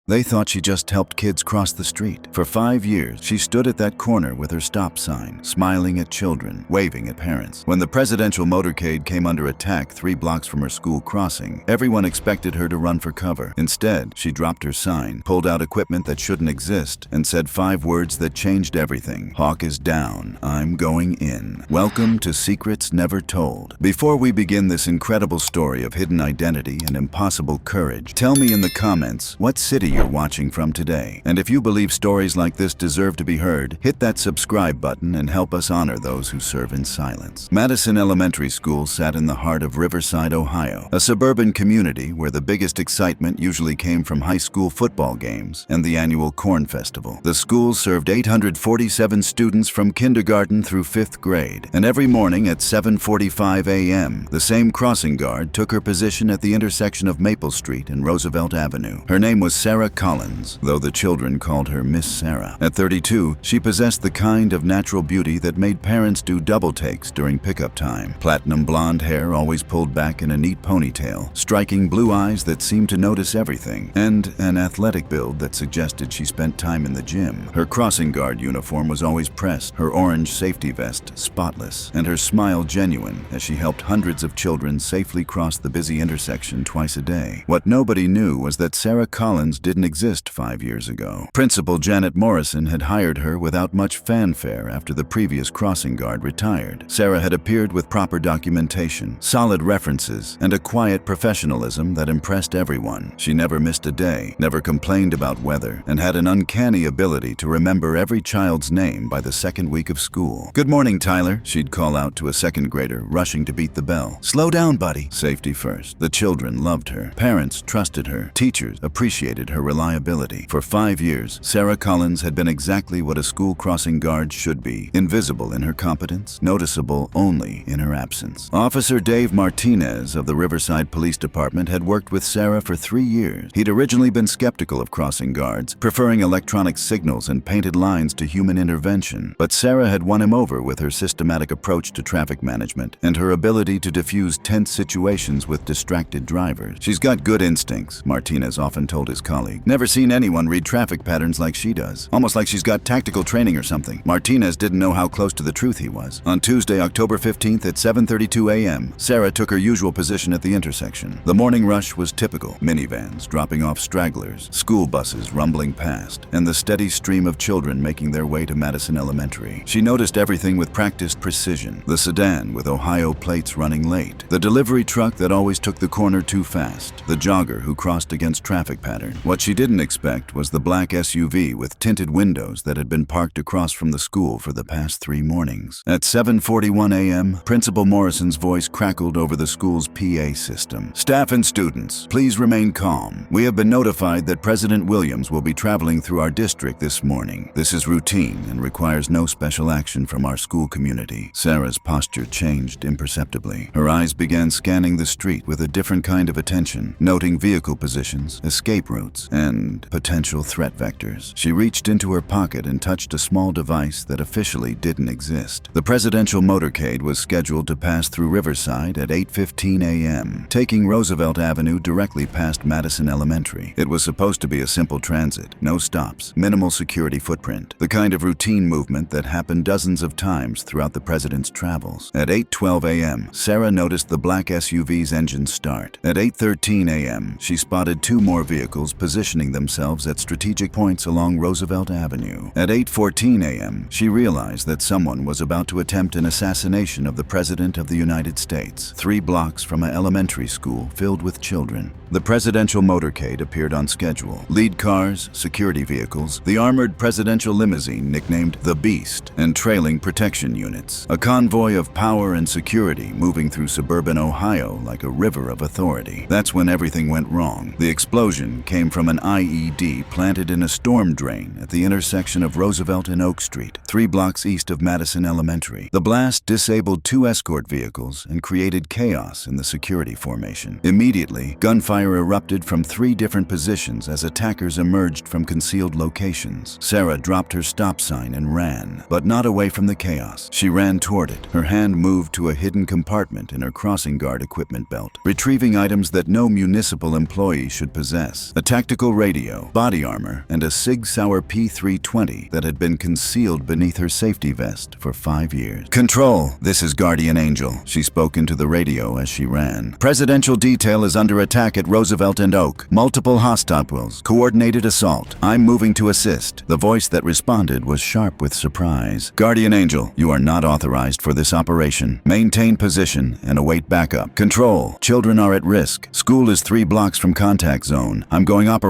They thought she just helped kids cross the street. For 5 years, she stood at that corner with her stop sign, smiling at children, waving at parents. When the presidential motorcade came under attack 3 blocks from her school crossing, everyone expected her to run for cover. Instead, she dropped her sign, pulled out equipment that shouldn't exist, and said 5 words that changed everything. Hawk is down. I'm going in. Welcome to Secrets Never Told. Before we begin this incredible story of hidden identity and impossible courage, tell me in the comments what city you're watching from today. And if you believe stories like this deserve to be heard, hit that subscribe button and help us honor those who serve in silence. Madison Elementary School sat in the heart of Riverside, Ohio, a suburban community where the biggest excitement usually came from high school football games and the annual Corn Festival. The school served 847 students from kindergarten through 5th grade, and every morning at 7:45 a.m., the same crossing guard took her position at the intersection of Maple Street and Roosevelt Avenue. Her name was Sarah Collins, though the children called her Miss Sarah. At 32, she possessed the kind of natural beauty that made parents do double takes during pickup time. Platinum blonde hair always pulled back in a neat ponytail, striking blue eyes that seemed to notice everything, and an athletic build that suggested she spent time in the gym. Her crossing guard uniform was always pressed, her orange safety vest spotless, and her smile genuine as she helped hundreds of children safely cross the busy intersection twice a day. What nobody knew was that Sarah Collins didn't exist 5 years ago. Principal Janet Morrison had hired her without much fanfare after the previous crossing guard retired. Sarah had appeared with proper documentation, solid references, and a quiet professionalism that impressed everyone. She never missed a day, never complained about weather, and had an uncanny ability to remember every child's name by the second week of school. "Good morning, Tyler," she'd call out to a second grader rushing to beat the bell. "Slow down, buddy." Safety first. The children loved her. Parents trusted her. Teachers appreciated her reliability. For 5 years, Sarah Collins had been exactly what a school crossing guard should be: invisible in her competence, noticeable only in her absence. Officer Dave Martinez of the Riverside Police Department had worked with Sarah for 3 years. He'd originally been skeptical of crossing guards, preferring electronic signals and painted lines to human intervention. But Sarah had won him over with her systematic approach to traffic management and her ability to diffuse tense situations with distracted drivers. "She's got good instincts," Martinez often told his colleague. "Never seen anyone read traffic patterns like she does. Almost like she's got tactical training or something." Martinez didn't know how close to the truth he was. On Tuesday, October 15th at 7:32 a.m., Sarah took her usual position at the intersection. The morning rush was typical: minivans dropping off stragglers, school buses rumbling past, and the steady stream of children making their way to Madison Elementary. She noticed everything with practiced precision: the sedan with Ohio plates running late, the delivery truck that always took the corner too fast, the jogger who crossed against traffic pattern. What she didn't expect was the black SUV with tinted windows that had been parked across from the school for the past 3 mornings. At 7:41 a.m., Principal Morrison's voice crackled over the school's PA system. "Staff and students, please remain calm. We have been notified that President Williams will be traveling through our district this morning. This is routine and requires no special action from our school community." Sarah's posture changed imperceptibly. Her eyes began scanning the street with a different kind of attention, noting vehicle positions, escape routes, and potential threat vectors. She reached into her pocket and touched a small device that officially didn't exist. The presidential motorcade was scheduled to pass through Riverside at 8:15 a.m., taking Roosevelt Avenue directly past Madison Elementary. It was supposed to be a simple transit, no stops, minimal security footprint, the kind of routine movement that happened dozens of times throughout the president's travels. At 8:12 a.m., Sarah noticed the black SUV's engine start. At 8:13 a.m., she spotted 2 more vehicles positioning themselves at strategic points along Roosevelt Avenue. At 8:14 a.m., she realized that someone was about to attempt an assassination of the President of the United States, 3 blocks from an elementary school filled with children. The presidential motorcade appeared on schedule. Lead cars, security vehicles, the armored presidential limousine nicknamed the Beast, and trailing protection units. A convoy of power and security moving through suburban Ohio like a river of authority. That's when everything went wrong. The explosion came from an IED planted in a storm drain at the intersection of Roosevelt and Oak Street, 3 blocks east of Madison Elementary. The blast disabled 2 escort vehicles and created chaos in the security formation. Immediately, gunfire erupted from 3 different positions as attackers emerged from concealed locations. Sarah dropped her stop sign and ran, but not away from the chaos. She ran toward it. Her hand moved to a hidden compartment in her crossing guard equipment belt, retrieving items that no municipal employee should possess: a tactical tactical radio, body armor, and a Sig Sauer P320 that had been concealed beneath her safety vest for 5 years. "Control, this is Guardian Angel," she spoke into the radio as she ran. "Presidential detail is under attack at Roosevelt and Oak. Multiple hostiles. Coordinated assault. I'm moving to assist." The voice that responded was sharp with surprise. "Guardian Angel, you are not authorized for this operation. Maintain position and await backup." "Control, children are at risk. School is 3 blocks from contact zone. I'm going operational."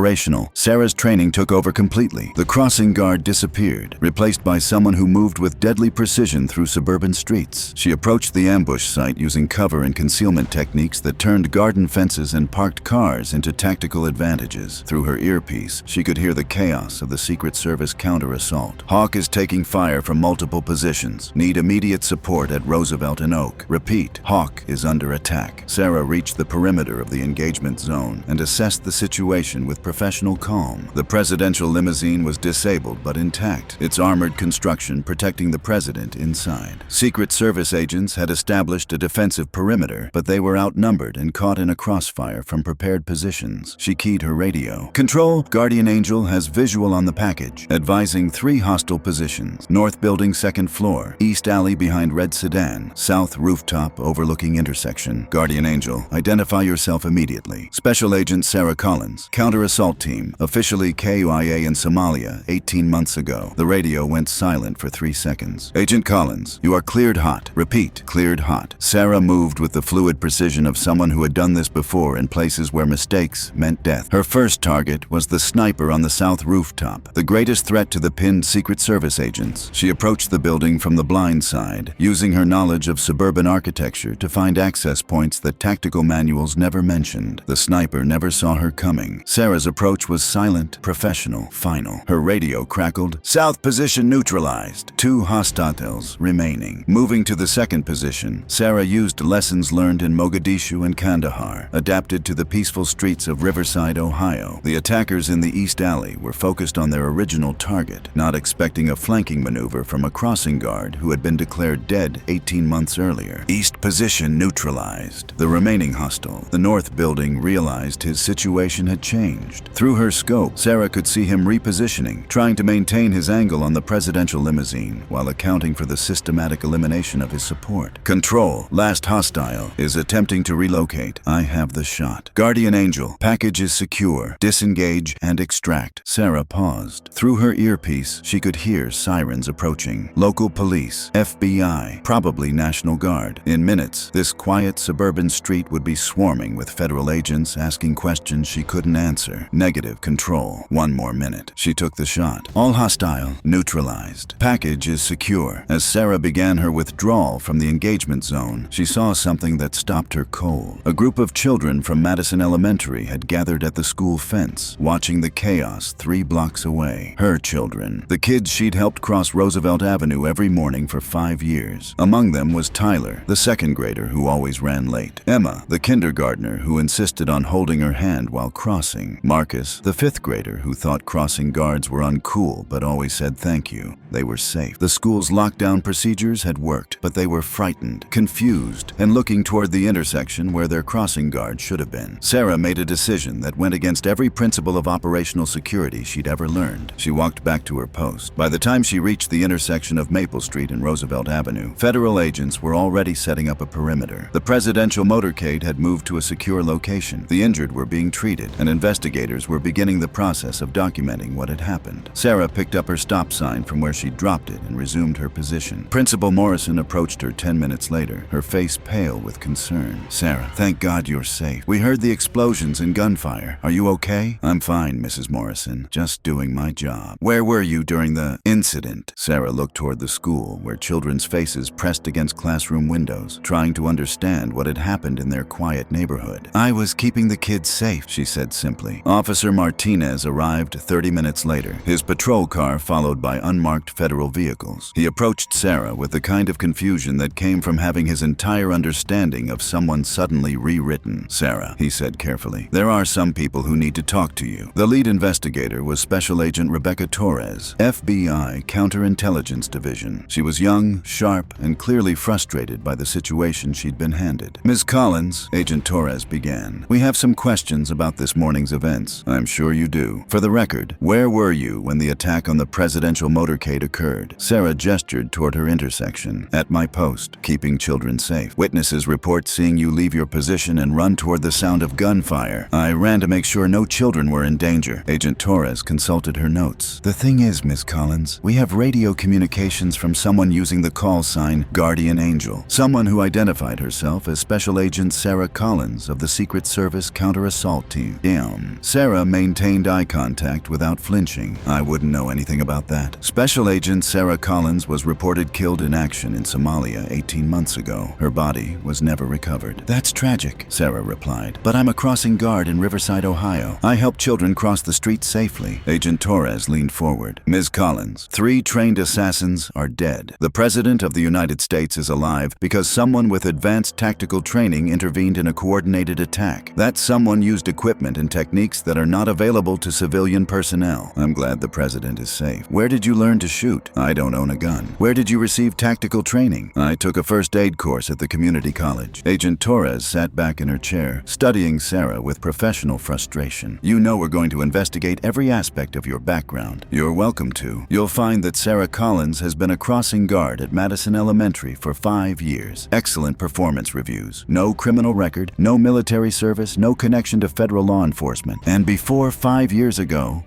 Sarah's training took over completely. The crossing guard disappeared, replaced by someone who moved with deadly precision through suburban streets. She approached the ambush site using cover and concealment techniques that turned garden fences and parked cars into tactical advantages. Through her earpiece, she could hear the chaos of the Secret Service counter-assault. "Hawk is taking fire from multiple positions. Need immediate support at Roosevelt and Oak. Repeat, Hawk is under attack." Sarah reached the perimeter of the engagement zone and assessed the situation with professional calm. The presidential limousine was disabled but intact, its armored construction protecting the president inside. Secret Service agents had established a defensive perimeter, but they were outnumbered and caught in a crossfire from prepared positions. She keyed her radio. "Control, Guardian Angel has visual on the package, advising 3 hostile positions. North building 2nd floor, east alley behind red sedan, south rooftop overlooking intersection. Guardian Angel, identify yourself immediately. Special Agent Sarah Collins, counter-assault team, officially KIA in Somalia 18 months ago." The radio went silent for 3 seconds. "Agent Collins, you are cleared hot. Repeat, cleared hot." Sarah moved with the fluid precision of someone who had done this before in places where mistakes meant death. Her first target was the sniper on the south rooftop, the greatest threat to the pinned Secret Service agents. She approached the building from the blind side, using her knowledge of suburban architecture to find access points that tactical manuals never mentioned. The sniper never saw her coming. Sarah's approach was silent, professional, final. Her radio crackled. "South position neutralized. 2 hostiles remaining." Moving to the 2nd position, Sarah used lessons learned in Mogadishu and Kandahar, adapted to the peaceful streets of Riverside, Ohio. The attackers in the East Alley were focused on their original target, not expecting a flanking maneuver from a crossing guard who had been declared dead 18 months earlier. East position neutralized. The remaining hostile, the north building, realized his situation had changed. Through her scope, Sarah could see him repositioning, trying to maintain his angle on the presidential limousine while accounting for the systematic elimination of his support. "Control, last hostile is attempting to relocate. I have the shot. Guardian Angel, package is secure. Disengage and extract." Sarah paused. Through her earpiece, she could hear sirens approaching. Local police, FBI, probably National Guard. In minutes, this quiet suburban street would be swarming with federal agents asking questions she couldn't answer. Negative. Control. 1 more minute. She took the shot. "All hostile neutralized. Package is secure." As Sarah began her withdrawal from the engagement zone, she saw something that stopped her cold. A group of children from Madison Elementary had gathered at the school fence, watching the chaos 3 blocks away. Her children. The kids she'd helped cross Roosevelt Avenue every morning for 5 years. Among them was Tyler, the 2nd grader who always ran late. Emma, the kindergartner who insisted on holding her hand while crossing. Marcus, the 5th grader who thought crossing guards were uncool but always said thank you. They were safe. The school's lockdown procedures had worked, but they were frightened, confused, and looking toward the intersection where their crossing guard should have been. Sarah made a decision that went against every principle of operational security she'd ever learned. She walked back to her post. By the time she reached the intersection of Maple Street and Roosevelt Avenue, federal agents were already setting up a perimeter. The presidential motorcade had moved to a secure location. The injured were being treated, and investigators were beginning the process of documenting what had happened. Sarah picked up her stop sign from where she dropped it and resumed her position. Principal Morrison approached her 10 minutes later, her face pale with concern. "Sarah, thank God you're safe. We heard the explosions and gunfire. Are you okay?" "I'm fine, Mrs. Morrison. Just doing my job." "Where were you during the incident?" Sarah looked toward the school, where children's faces pressed against classroom windows, trying to understand what had happened in their quiet neighborhood. "I was keeping the kids safe," she said simply. Officer Martinez arrived 30 minutes later, his patrol car followed by unmarked federal vehicles. He approached Sarah with the kind of confusion that came from having his entire understanding of someone suddenly rewritten. "Sarah," he said carefully, "there are some people who need to talk to you." The lead investigator was Special Agent Rebecca Torres, FBI Counterintelligence Division. She was young, sharp, and clearly frustrated by the situation she'd been handed. "Ms. Collins," Agent Torres began, "we have some questions about this morning's event. sense. I'm sure you do. For the record, where were you when the attack on the presidential motorcade occurred? Sarah gestured toward her intersection. At my post, keeping children safe. Witnesses report seeing you leave your position and run toward the sound of gunfire. I ran to make sure no children were in danger. Agent Torres consulted her notes. The thing is, Miss Collins, we have radio communications from someone using the call sign Guardian Angel. Someone who identified herself as Special Agent Sarah Collins of the Secret Service Counter-Assault Team. Damn. Sarah maintained eye contact without flinching. I wouldn't know anything about that. Special Agent Sarah Collins was reported killed in action in Somalia 18 months ago. Her body was never recovered. That's tragic, Sarah replied. But I'm a crossing guard in Riverside, Ohio. I help children cross the street safely. Agent Torres leaned forward. Ms. Collins, 3 trained assassins are dead. The President of the United States is alive because someone with advanced tactical training intervened in a coordinated attack. That someone used equipment and techniques that are not available to civilian personnel. I'm glad the President is safe. Where did you learn to shoot? I don't own a gun. Where did you receive tactical training? I took a first aid course at the community college. Agent Torres sat back in her chair, studying Sarah with professional frustration. You know we're going to investigate every aspect of your background. You're welcome to. You'll find that Sarah Collins has been a crossing guard at Madison Elementary for 5 years. Excellent performance reviews. No criminal record, no military service, no connection to federal law enforcement. And before 5 years ago,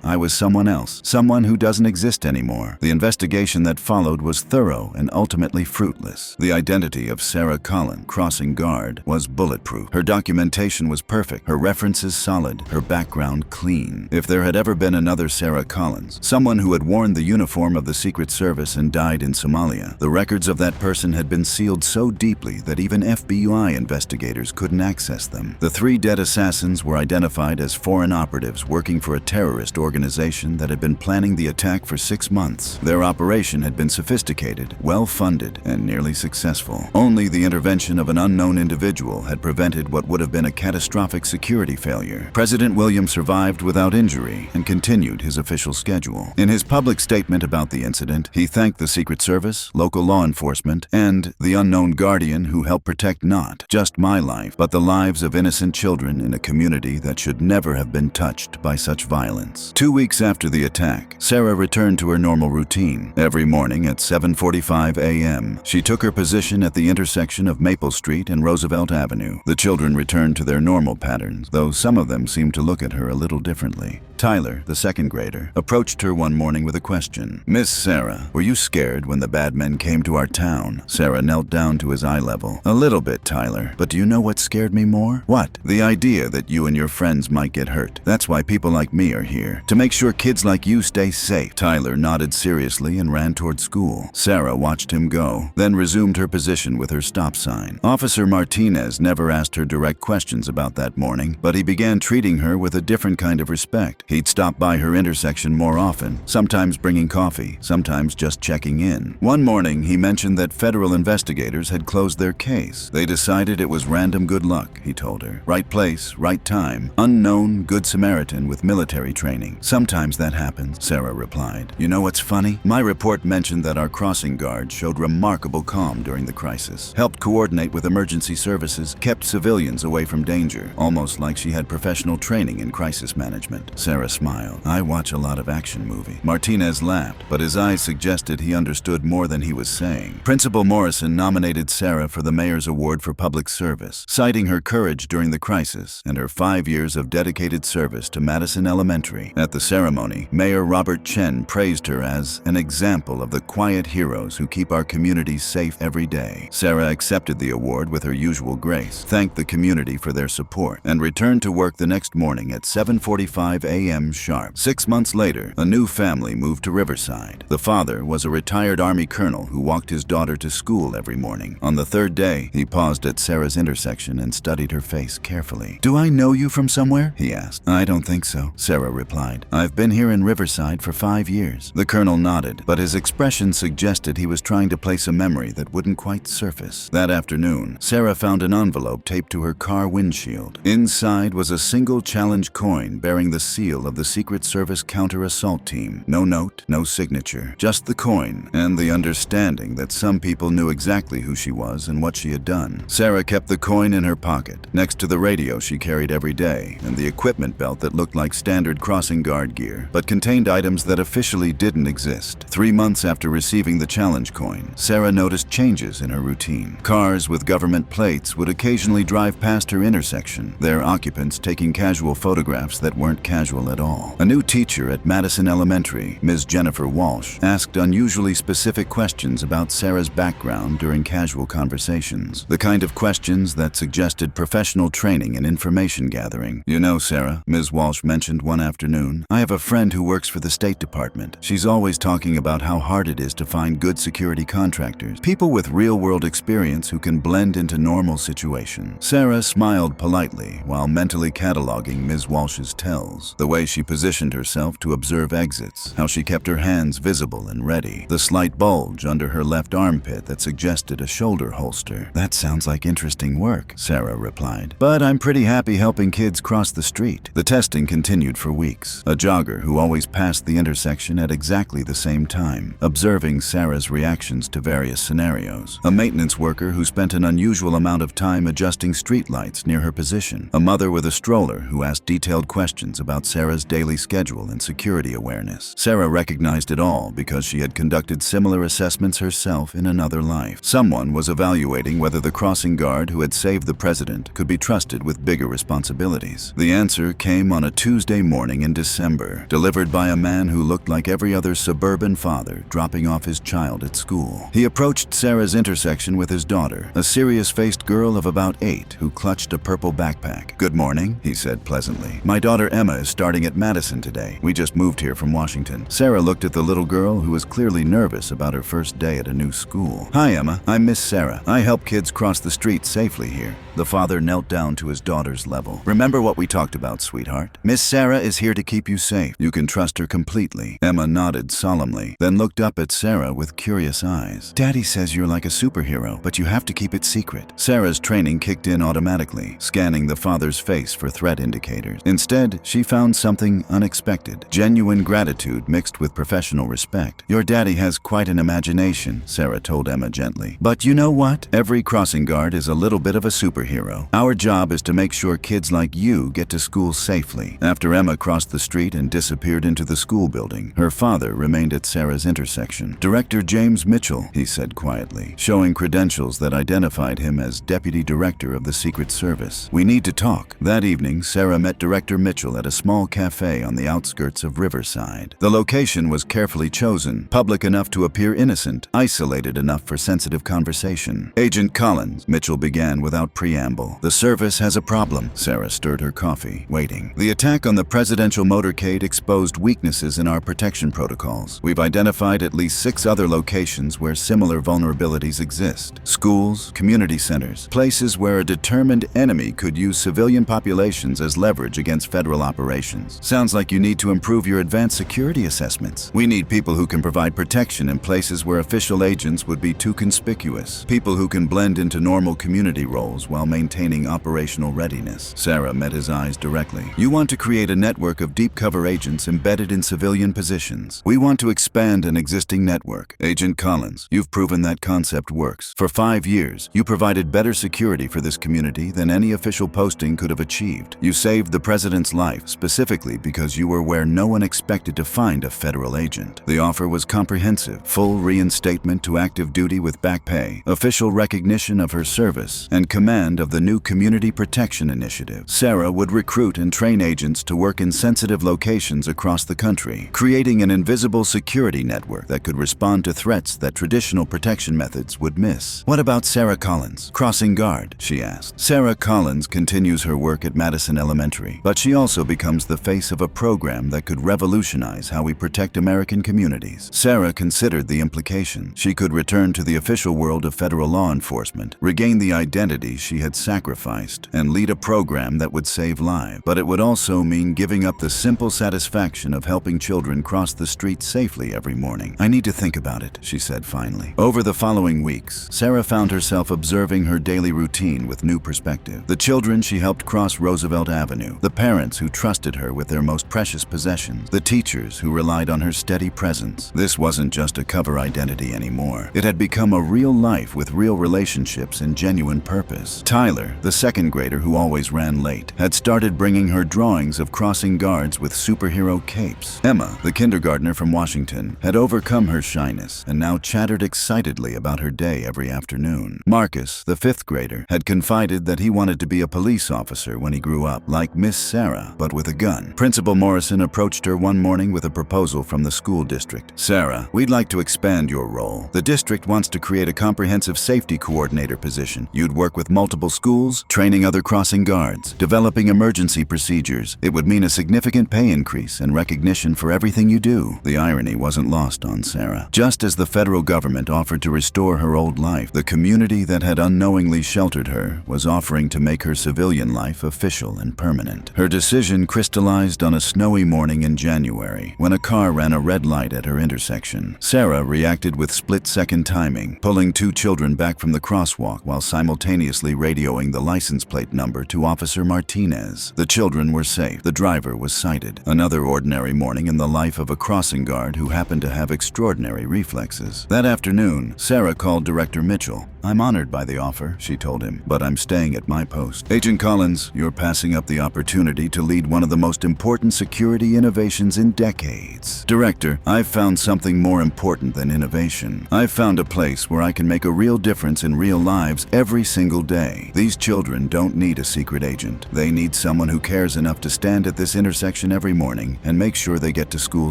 I was someone else. Someone who doesn't exist anymore. The investigation that followed was thorough and ultimately fruitless. The identity of Sarah Collins, crossing guard, was bulletproof. Her documentation was perfect, her references solid, her background clean. If there had ever been another Sarah Collins, someone who had worn the uniform of the Secret Service and died in Somalia, the records of that person had been sealed so deeply that even FBI investigators couldn't access them. The 3 dead assassins were identified as foreign operatives working for a terrorist organization that had been planning the attack for 6 months. Their operation had been sophisticated, well-funded, and nearly successful. Only the intervention of an unknown individual had prevented what would have been a catastrophic security failure. President William survived without injury and continued his official schedule. In his public statement about the incident, he thanked the Secret Service, local law enforcement, and the unknown guardian who helped protect not just my life, but the lives of innocent children in a community that should never have been touched by such violence. 2 weeks after the attack, Sarah returned to her normal routine. Every morning at 7:45 a.m., she took her position at the intersection of Maple Street and Roosevelt Avenue. The children returned to their normal patterns, though some of them seemed to look at her a little differently. Tyler, the 2nd grader, approached her one morning with a question. Miss Sarah, were you scared when the bad men came to our town? Sarah knelt down to his eye level. A little bit, Tyler. But do you know what scared me more? What? The idea that you and your friends might get hurt. That's why people like me are here. To make sure kids like you stay safe. Tyler nodded seriously and ran toward school. Sarah watched him go, then resumed her position with her stop sign. Officer Martinez never asked her direct questions about that morning, but he began treating her with a different kind of respect. He'd stop by her intersection more often, sometimes bringing coffee, sometimes just checking in. One morning, he mentioned that federal investigators had closed their case. They decided it was random good luck, he told her. Right place, right time. Unknown Good Samaritan with military training. Sometimes that happens, Sarah replied. You know what's funny? My report mentioned that our crossing guard showed remarkable calm during the crisis, helped coordinate with emergency services, kept civilians away from danger, almost like she had professional training in crisis management. Sarah smiled. I watch a lot of action movies. Martinez laughed, but his eyes suggested he understood more than he was saying. Principal Morrison nominated Sarah for the Mayor's Award for Public Service, citing her courage during the crisis and her 5 years of dedicated service to Madison Elementary. At the ceremony, Mayor Robert Chen praised her as an example of the quiet heroes who keep our communities safe every day. Sarah accepted the award with her usual grace, thanked the community for their support, and returned to work the next morning at 7:45 a.m. sharp. 6 months later, a new family moved to Riverside. The father was a retired Army colonel who walked his daughter to school every morning. On the 3rd day, he paused at Sarah's intersection and studied her face carefully. Do I know you from somewhere? He asked. I don't think so, Sarah replied. I've been here in Riverside for 5 years. The colonel nodded, but his expression suggested he was trying to place a memory that wouldn't quite surface. That afternoon, Sarah found an envelope taped to her car windshield. Inside was a single challenge coin bearing the seal of the Secret Service Counter-Assault Team. No note, no signature, just the coin and the understanding that some people knew exactly who she was and what she had done. Sarah kept the coin in her pocket, next to the radio she carried carried every day and the equipment belt that looked like standard crossing guard gear, but contained items that officially didn't exist. 3 months after receiving the challenge coin, Sarah noticed changes in her routine. Cars with government plates would occasionally drive past her intersection, their occupants taking casual photographs that weren't casual at all. A new teacher at Madison Elementary, Ms. Jennifer Walsh, asked unusually specific questions about Sarah's background during casual conversations, the kind of questions that suggested professional training and information gathering. "You know, Sarah," Ms. Walsh mentioned one afternoon, "I have a friend who works for the State Department. She's always talking about how hard it is to find good security contractors, people with real-world experience who can blend into normal situations." Sarah smiled politely while mentally cataloging Ms. Walsh's tells, the way she positioned herself to observe exits, how she kept her hands visible and ready, the slight bulge under her left armpit that suggested a shoulder holster. "That sounds like interesting work," Sarah replied. "But I'm pretty happy helping kids cross the street." The testing continued for weeks. A jogger who always passed the intersection at exactly the same time, observing Sarah's reactions to various scenarios. A maintenance worker who spent an unusual amount of time adjusting streetlights near her position. A mother with a stroller who asked detailed questions about Sarah's daily schedule and security awareness. Sarah recognized it all because she had conducted similar assessments herself in another life. Someone was evaluating whether the crossing guard who had saved the president could be trusted with bigger responsibilities. The answer came on a Tuesday morning in December, delivered by a man who looked like every other suburban father dropping off his child at school. He approached Sarah's intersection with his daughter, a serious-faced girl of about 8 who clutched a purple backpack. "Good morning," he said pleasantly. "My daughter Emma is starting at Madison today. We just moved here from Washington." Sarah looked at the little girl who was clearly nervous about her first day at a new school. "Hi, Emma. I'm Miss Sarah. I help kids cross the street safely here." The father knelt down to his daughter's level. "Remember what we talked about, sweetheart? Miss Sarah is here to keep you safe. You can trust her completely." Emma nodded solemnly, then looked up at Sarah with curious eyes. "Daddy says you're like a superhero, but you have to keep it secret." Sarah's training kicked in automatically, scanning the father's face for threat indicators. Instead, she found something unexpected: genuine gratitude mixed with professional respect. "Your daddy has quite an imagination," Sarah told Emma gently. "But you know what? Every crossing guard is a little bit of a superhero. Our job is to make sure kids like you get to school safely." After Emma crossed the street and disappeared into the school building, her father remained at Sarah's intersection. "Director James Mitchell," he said quietly, showing credentials that identified him as Deputy Director of the Secret Service. "We need to talk." That evening, Sarah met Director Mitchell at a small cafe on the outskirts of Riverside. The location was carefully chosen, public enough to appear innocent, isolated enough for sensitive conversation. "Agent Collins," Mitchell began without preamble. "The service has a problem." Sarah stirred her coffee, waiting. "The attack on the presidential motorcade exposed weaknesses in our protection protocols. We've identified at least 6 other locations where similar vulnerabilities exist. Schools, community centers, places where a determined enemy could use civilian populations as leverage against federal operations. Sounds like you need to improve your advanced security assessments. We need people who can provide protection in places where official agents would be too conspicuous. People who can blend into normal community roles while maintaining operational readiness." Sarah met his eyes directly. "You want to create a network of deep cover agents embedded in civilian positions. We want to expand an existing network. Agent Collins, you've proven that concept works. For 5 years, you provided better security for this community than any official posting could have achieved. You saved the president's life specifically because you were where no one expected to find a federal agent." The offer was comprehensive: full reinstatement to active duty with back pay, official recognition of her service, and command of the new Community Protection Initiative. Sarah would recruit and train agents to work in sensitive locations across the country, creating an invisible security network that could respond to threats that traditional protection methods would miss. "What about Sarah Collins, crossing guard?" she asked. Sarah Collins continues her work at Madison Elementary, but she also becomes the face of a program that could revolutionize how we protect American communities. Sarah considered the implication. She could return to the official world of federal law enforcement, regain the identity she had sacrificed, and lead a program that would save lives. But it would also mean giving up the simple satisfaction of helping children cross the street safely every morning. "I need to think about it," she said finally. Over the following weeks, Sarah found herself observing her daily routine with new perspective. The children she helped cross Roosevelt Avenue, the parents who trusted her with their most precious possessions, the teachers who relied on her steady presence. This wasn't just a cover identity anymore. It had become a real life with real relationships and genuine purpose. Tyler, the second grader who always ran late, had started bringing her drawings of crossing guards with superhero capes. Emma, the kindergartner from Washington, had overcome her shyness and now chattered excitedly about her day every afternoon. Marcus, the fifth grader, had confided that he wanted to be a police officer when he grew up, like Miss Sarah, but with a gun. Principal Morrison approached her one morning with a proposal from the school district. "Sarah, we'd like to expand your role. The district wants to create a comprehensive safety coordinator position. You'd work with multiple schools, training other crossing guards, developing emergency procedures. It would mean a significant pay increase and recognition for everything you do." The irony wasn't lost on Sarah. Just as the federal government offered to restore her old life, the community that had unknowingly sheltered her was offering to make her civilian life official and permanent. Her decision crystallized on a snowy morning in January, when a car ran a red light at her intersection. Sarah reacted with split-second timing, pulling two children back from the crosswalk while simultaneously radioing the license plate number to Officer Martinez. The children were safe. The driver was cited. Another ordinary morning in the life of a crossing guard who happened to have extraordinary reflexes. That afternoon, Sarah called Director Mitchell. "I'm honored by the offer," she told him, "but I'm staying at my post. Agent Collins, you're passing up the opportunity to lead one of the most important security innovations in decades." "Director, I've found something more important than innovation. I've found a place where I can make a real difference in real lives every single day. These children don't need a secret agent. They need someone who cares enough to stand at this intersection every morning and make sure they get to school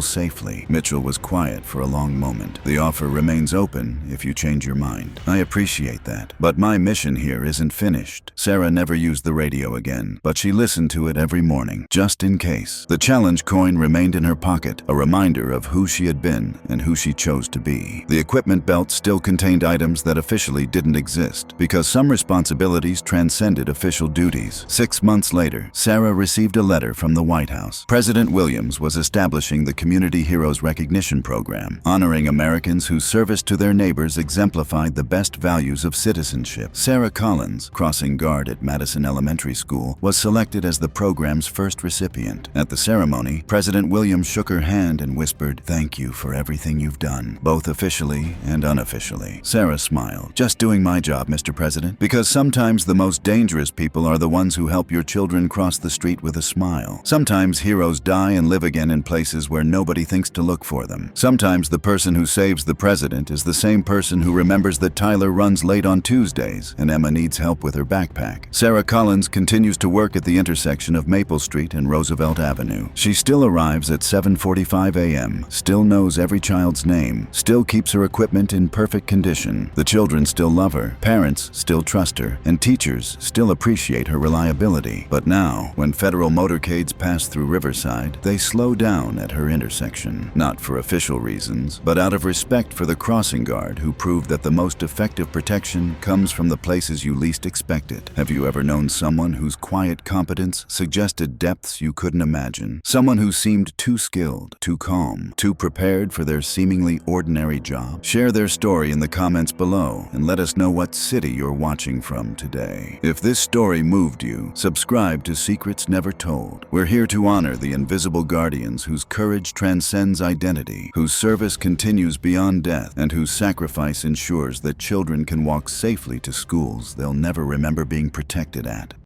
safely." Mitchell was quiet for a long moment. "The offer remains open if you change your mind. I appreciate that. But my mission here isn't finished." Sarah never used the radio again, but she listened to it every morning, just in case. The challenge coin remained in her pocket, a reminder of who she had been and who she chose to be. The equipment belt still contained items that officially didn't exist, because some responsibilities transcended official duties. 6 months later, Sarah received a letter from the White House. President Williams was establishing the Community Heroes Recognition Program, honoring Americans whose service to their neighbors exemplified the best values of citizenship. Sarah Collins, crossing guard at Madison Elementary School, was selected as the program's first recipient. At the ceremony, President Williams shook her hand and whispered, "Thank you for everything you've done, both officially and unofficially." Sarah smiled. "Just doing my job, Mr. President, because sometimes the most dangerous people are the ones who help your children cross the street with a smile. Sometimes heroes die and live again in places where nobody thinks to look for them. Sometimes the person who saves the president is the same person who remembers that Tyler runs late on Tuesdays and Emma needs help with her backpack." Sarah Collins continues to work at the intersection of Maple Street and Roosevelt Avenue. She still arrives at 7:45 a.m., still knows every child's name, still keeps her equipment in perfect condition. The children still love her, parents still trust her, and teachers still appreciate her reliability. But now, when federal motorcades pass through Riverside, they slow down at her intersection. Not for official reasons, but out of respect for the crossing guard who proved that the most effective protection comes from the places you least expect it. Have you ever known someone whose quiet competence suggested depths you couldn't imagine? Someone who seemed too skilled, too calm, too prepared for their seemingly ordinary job? Share their story in the comments below and let us know what city you're watching from today. If this story moved you, subscribe to Secrets Never Told. We're here to honor the invisible guardians whose courage transcends identity, whose service continues beyond death, and whose sacrifice ensures that children can walk safely to schools they'll never remember being protected at.